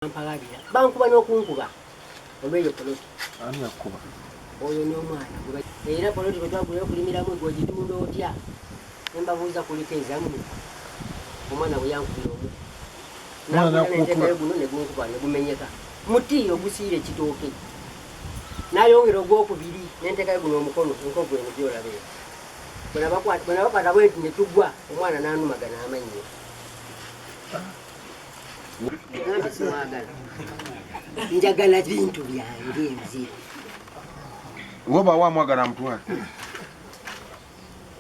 Mpalabira bankuba n'okunkuba olw'eyo poloti ani yakuba oyo n'omwana era poloti bwe twagulayo kulimiramu gwegitunda otya nembabuuza kuliko ezamu omwana bwe yankubira omu nakulanetekayo guno negunkuba negumenyeka muti ogusiire ekitooke nayongera ogwokubiri nentekayo guno omukono enkovu eno gyolabeera bwenabakwata bwenti netugwa omwana nanumagana amannyo Nanti simwagala. Njagala bintu byange nzire. Woba wa mwagala mtwala.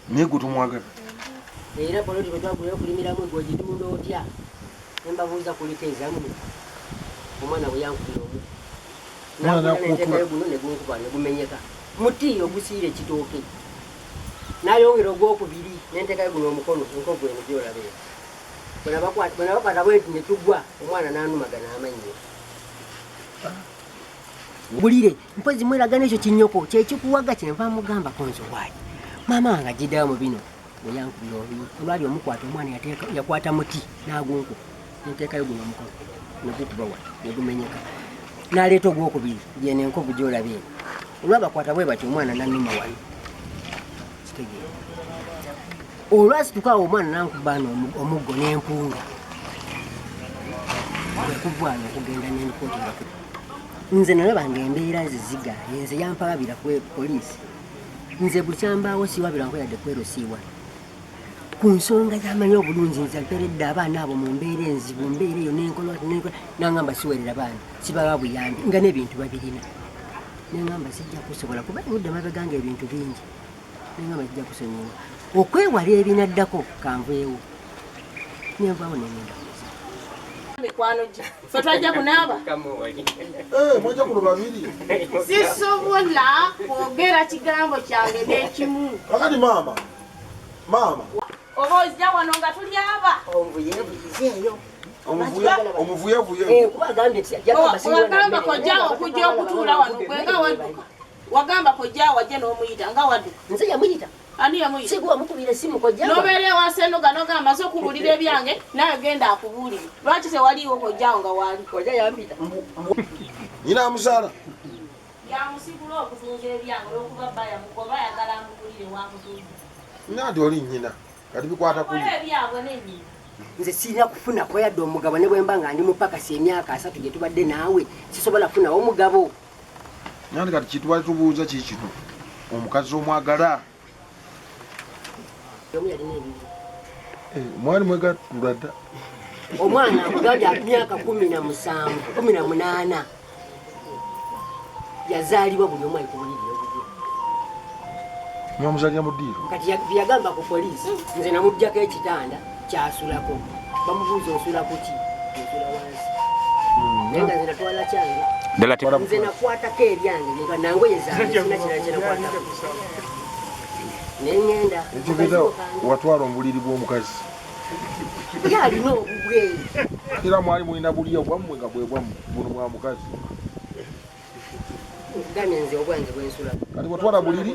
Nigu tumwagala. Era poloti betwagulayo kulimiramu gwegitunda otya. Nembabuuza kuliko ezamu. Omwana bwe yankubira omu. Nakulanetekayo guno negunkuba negumenyeka. Muti ogusiire ekitooke. Nayongera ogwokubiri nentekayo guno omukono enkovu eno gyolabeera. Bwenabakwata bwenti netugwa omwana nanumagana amannyo bulire mpozi mweragana ekyo kinyoko kyekikuwaga kyenva mugamba konzo wayi maama wange agiddayo mu bino bwe yankubira obuyi olwali omukwata omwana yakwata muti nagunku nteekayo guno omukono negukuba wa negumenyeka naleeta ogwokubiri yeno enkovu gyolaba eno olwabakwata bwe bati omwana nanuma wano kitegeera olwasitukawo omwana nankubana omuggo n'empunga ekuvwana okugenda n'enikootera nze nalabanga embeera zizigaye nze yampalabira ku poliisi nze buli kyambaawo siwabira nkoyadde kwerosiibwa ku nsonga zamanyi obulungi nze mperedde abaana abo mu mbeera enzibu mbeera eyo nenkola nangamba siwerera baana sibawa buyambi nga n'ebintu babirina nengamba sijja kusobola kuba budde mabegange ebintu bingi nengamba sijja kusonyiwa okwewala ebinaddako kanveewo nenvaawo nengenda mikwano gye fe twajja kunaaba mwajja kuno babiri sisobola kwogera kigambo kyange n'ekimu kakati maama oba ozija wano nga tulyaba omuvuyevuyizeeyo omuvuyevuye wagamba kojja okujja okutuula wano gwenga wadduka wagamba kojja wajja n'omuyita nga wadduka nze yamuyita ani yamuyita sikuwa mukubira simu kojja nobeera ewaseno ganogamba so okubuulira ebyange naye genda akubuulire lwaki tewaliiwo kojjawo nga waali kojja yampita nyina amusaala yamusigula okutuuza ebyange olwokuba bba yamugoba ayagala amubuulire wamutuuza nati oli nyina kati bikwata kuli ebyabwe nenyina nze sirina kufuna koyadde omugabo ne bwemba nga ndi mupakasi emyaka 3 gye tubadde naawe sisobola kufunawo omugabo nandi kati kitwali tubuuza kikino omukazi omwagala mwali mwegatula dda omwana akugambye myaka 17 yazaalibwa buli omu ayikubulirira obugye mwamuzalira mu ddiiro kati byagamba ku poliisi nze namugjako ekitanda kyasulako bamubuuza osula kuki osula wansi naye nga nze natwala kyange nze nakwatako eryange nga nangoye zange sina kirala kyenakwatako neŋŋenda ekitegeeza watwala obuliri bw'omukazi yalina obubweyi era mwali mulina bulya bwammwe nga bwe bwammwe buno bwa mukazi gamye nze obwange bwensula kati watwala buliri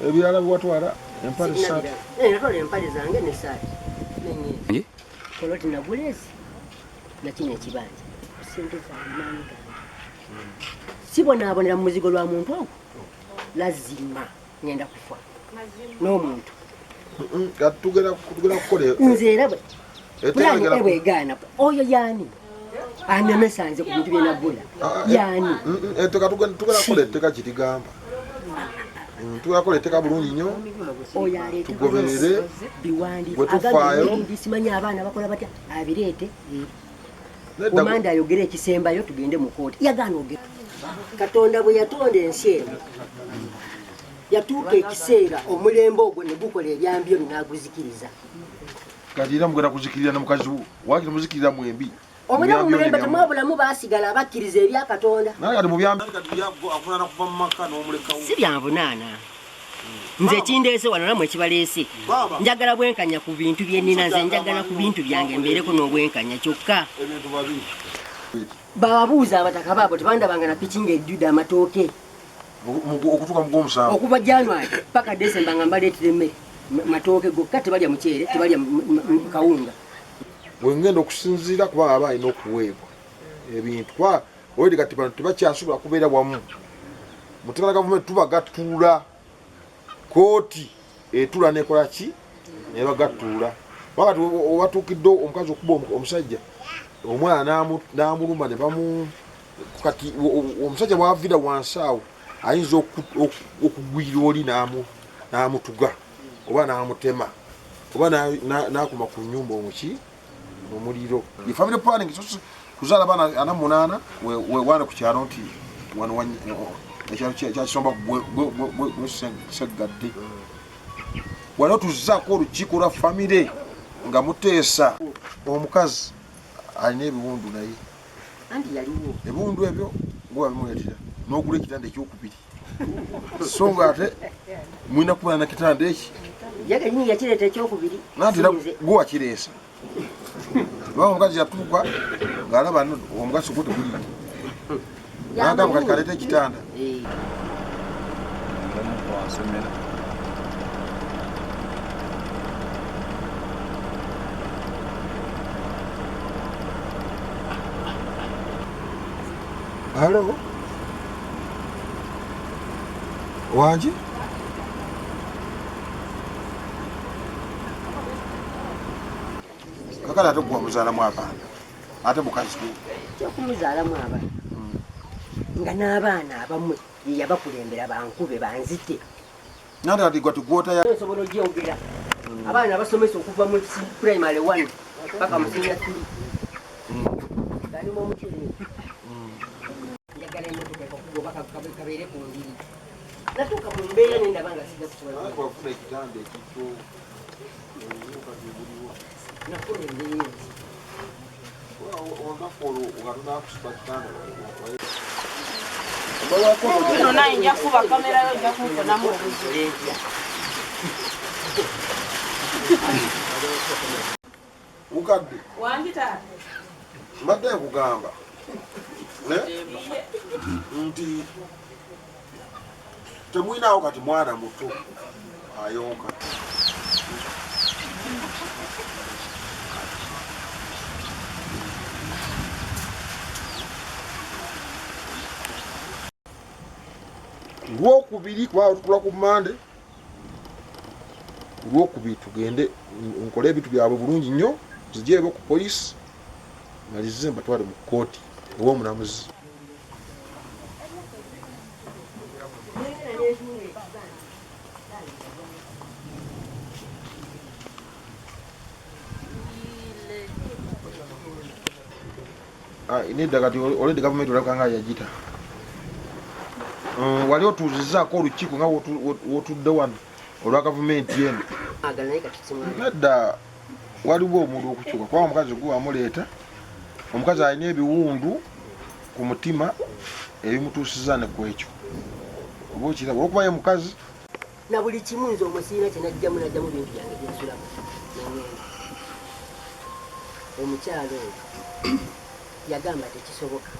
ebirala biwatwala empale saati natwala empale zange nesaati neŋŋenda poloti nagulesi nakino ekibanja sente zange maanyi gange sibonaabonera mu muzigo lwa muntu ogwo lazima ngenda kufa n'omuntu tugera kukola nze era bwegaana oyo yaani anemesa nze ku bintu byenagula yaani tugera kukola etteeka kitigamba tugera kukola etteeka bulungi nnyo oyo aleete tugoberere biwandiiko bwe tufaayo simanyi abaana bakola batya abireete omanda ayogere ekisembayo tugende mu kooti yagaana ogera katonda bwe yatonda ensi eno yatuuka ekiseera omulembe ogwo ne gukola ebyambyo binaguzikiriza kati era mugenda kuzikirira namukazi wo wakiri muzikirira mwembi omwana mulembe temwabulamu basigala abakkiriza ebyakatonda naye kati mubyambi avunaana kuva mu maka n'omulekawo si byanvunaana nze ekindeese wano namwe ekibaleese njagala bwenkanya ku bintu byennina nze njagala ku bintu byange mbeereko n'obwenkanya kyokka bababuuza abataka baabo tebandabanga na piki ng'ejjudde amatooke okutuuka mu gw'omusanvu okuva January paka December nga mbaleetera emmere matooke gokka tebalya muceere tebalya kawunga bwe ngenda okusinziira kuba aba alina okuweebwa ebintu kwa oyedi kati bano tebakyasubula kubeera wamu mutekala gavumenti tubagattula kooti etula nekola ki nebagattula wakati watuukidde omukazi okuba omusajja omwana n'amuluma ne bamu kati omusajja bwavira wansi awo ayinza okugwira oli n'amutuga oba n'amutema oba n'akuma ku nnyumba omuki omuliro family planning kuzaala abaana 8 wana ku kyalo nti wano ekyalo kyakisomba seggadde waliwo tuzaako olukiiko lwa famire nga muteesa omukazi alina ebiwundu naye ebiwundu ebyo gwewabimuleetera n'ogula ekitanda ekyokubiri so nga ate mulina kubeera na kitanda eki yakireeta ekyokubiri nantera gwe wakireesa lwa omukazi yatuuka ng'alaba omugaso gwo teguli nagamba kati kaleeta ekitanda Halo wanje kakala ate gwa muzaalamu abaana ate mukazi kyokumuzaalamu abaana nga n'abaana abamwe yeyabakulembera bankube banzite nandi ati gwa tugwota nsobola ogyogera abaana basomesa okuva mu primary 1 paka mu senior 3 galimu omukiri njagala emotoka okugoba kabeere ku ndiri natuuka mu mbeera nendaba nga sijja kusobola ekitanda ekito nakola embeera Ono naye nja kuba kamera yo nja kunfonamu obuzire. Ukadde Wangi taata. mbadde nkugamba nti temwinaawo kati mwana muto ayonka Lwokubiri kuba tukula ku Mande Lwokubiri tugende nkole ebintu byabwe bulungi nnyo zigyebo ku poliisi malize mbatwale mu kooti ew'omunamuzi inedda kati oledi gavumenti olabika yagita wali otuuzizaako olukiiko nga wotudde wano olwa gavumenti eno nedda waliwo omuntu okukyuka kuba omukazi gwe wamuleeta omukazi alina ebiwundu ku mutima ebimutuusiza ne ku ekyo oba okiraba olwokuba ye mukazi na buli kimu nze omusiina kyenajjamu najjamu bintu byange byensulamu omukyalo oyo yagamba tekisoboka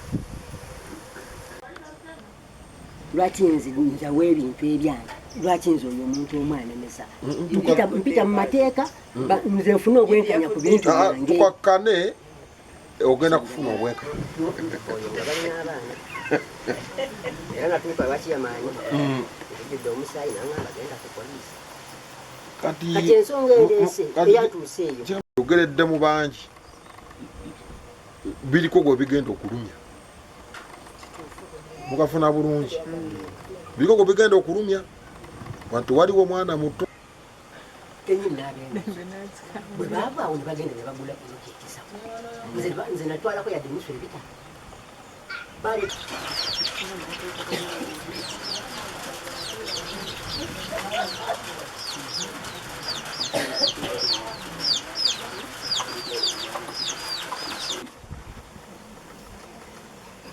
lwaki nze njawa ebintu ebyange lwaki nze oyo omuntu omwanemesa mpita mu mateeka nze nfune obwenkanya ku bintu byange tukakkane ogenda kufuna obwenkanya oyo nga balina abaana era natuuka lwakiyamaanyi ejjudde omusaayi nangamba genda ku poliisi kati ensonga endeese eyatuuse eyo ogeredde mu bangi biriko gwe bigenda okulumya mukafuna bulungi biriko gwe bigenda okulumya wantu waliwo omwana muto bwe baavaawo ne bagenda ne bagula ekisa nze natwalako yadde nusu ebita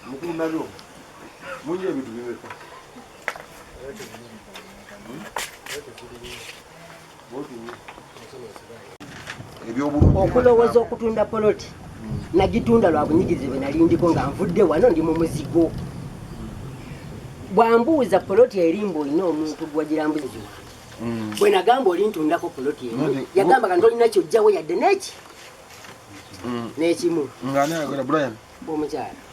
mukulu nabyo munye ebintu bibeka okulowooza okutunda poloti nagitunda lwa bunyigizi bwe nali ndiko nga nvudde wano ndi mu muzigo bwambuuza poloti erimba olina omuntu gwagirambuzi bwe nagamba olintundako poloti emu yagamba nga ntolina kyojjawo yadde neki n'ekimu ngani ayagala Brian omukyala